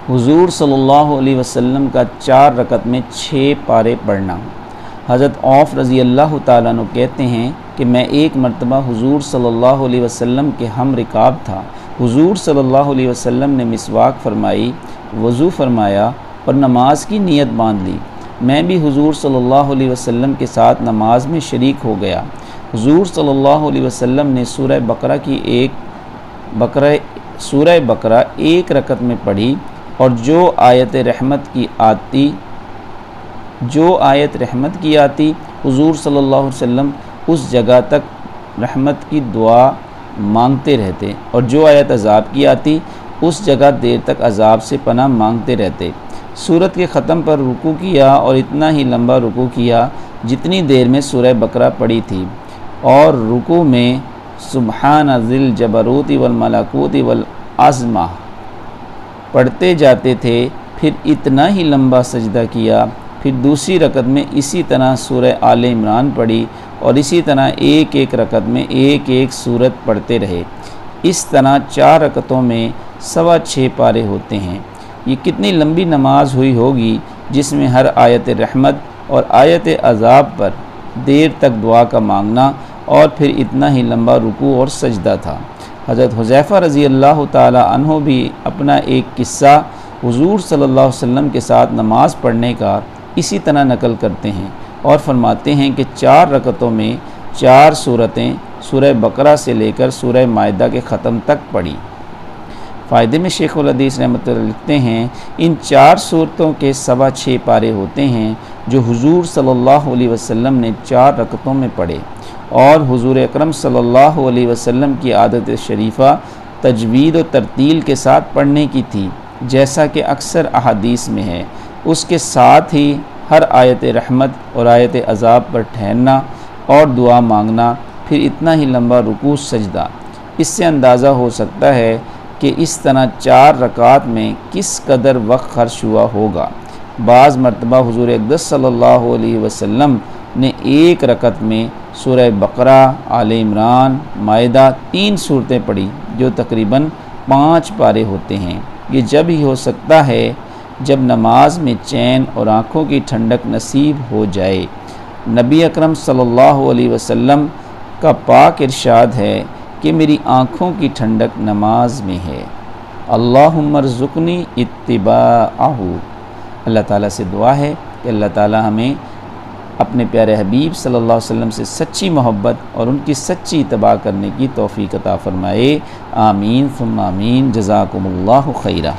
हुजूर सल्लल्लाहु अलैहि वसल्लम का 4 रकत में 6 पारे पढ़ना। हज़रत औफ रज़ी अल्लाह ताला अन्हु कहते हैं कि मैं एक मरतबा हुजूर सल्लल्लाहु अलैहि वसल्लम के हम रिकाब था। हुजूर सल्लल्लाहु अलैहि वसल्लम ने मिसवाक फरमाई, वज़ू फरमाया और नमाज की नीयत बांध ली। मैं भी हुजूर सल्लल्लाहु अलैहि वसल्लम के साथ नमाज में शरीक हो गया। हुजूर सल्लल्लाहु अलैहि वसल्लम ने सूरह बकरा एक रकत में पढ़ी और जो आयत रहमत की आती हुजूर सल्लल्लाहु अलैहि वसल्लम उस जगह तक रहमत की दुआ मांगते रहते और जो आयत अज़ाब की आती उस जगह देर तक अज़ाब से पनाह मांगते रहते। सूरत के ख़त्म पर रुकू किया और इतना ही लंबा रुकू किया जितनी देर में सूरह बकरा पढ़ी थी, और रुकू में सुब्हान ज़िल जबरूति वल मलाकुति वल अज़मा पढ़ते जाते थे। फिर इतना ही लंबा सजदा किया। फिर दूसरी रकत में इसी तरह सूरह आले इमरान पढ़ी और इसी तरह एक एक रकत में एक एक सूरत पढ़ते रहे। इस तरह 4 रकतों में 6.25 पारे होते हैं। ये कितनी लंबी नमाज हुई होगी जिसमें हर आयत रहमत और आयत अज़ाब पर देर तक दुआ का मांगना और फिर इतना ही लंबा रुकू और सजदा था। हज़रत हुज़ैफ़ा रज़ी अल्लाह ताला अन्हु भी अपना एक किस्सा हुजूर सल्लल्लाहु अलैहि वसल्लम के साथ नमाज पढ़ने का इसी तरह नकल करते हैं और फरमाते हैं कि 4 रकतों में 4 सूरतें सूरह बकरा से लेकर सूरह माइदा के ख़त्म तक पढ़ी। फ़ायदे में शेखुल हदीस रहमतुल्लाह लिखते हैं, इन 4 सूरतों के 6.25 पारे होते हैं जो हुजूर सल्लल्लाहु अलैहि वसल्लम ने 4 रकतों में पढ़े, और हुजूर अकरम सल्लल्लाहु अलैहि वसल्लम की आदत शरीफ़ा तजवीद और तरतील के साथ पढ़ने की थी, जैसा कि अक्सर अहादीस में है। उसके साथ ही हर आयत रहमत और आयत अज़ाब पर ठहरना और दुआ मांगना, फिर इतना ही लंबा रुकू सजदा। इससे अंदाज़ा हो सकता है कि इस तरह 4 रकात में किस कदर वक्त खर्च हुआ होगा। बाज़ मरतबा हुजूर अक़दस सल्लल्लाहु अलैहि वसल्लम ने एक रकत में सूरह बकरा, आले इमरान, माइदा 3 सूरतें पढ़ी जो तकरीबन 5 पारे होते हैं। ये जब ही हो सकता है जब नमाज में चैन और आँखों की ठंडक नसीब हो जाए। नबी अकरम सल्लल्लाहु अलैहि वसल्लम का पाक इरशाद है कि मेरी आँखों की ठंडक नमाज में है। अल्लाहुम्मा रज़ुक़नी इत्तिबाअहू। अल्लाह ताला से दुआ है कि अल्लाह ताला हमें अपने प्यारे हबीब सल्लल्लाहु अलैहि वसल्लम से सच्ची मोहब्बत और उनकी सच्ची इत्तिबा करने की तौफ़ीक़ अता फ़रमाए। आमीन सुम्मा आमीन। जज़ाकुमुल्लाहु खैरा।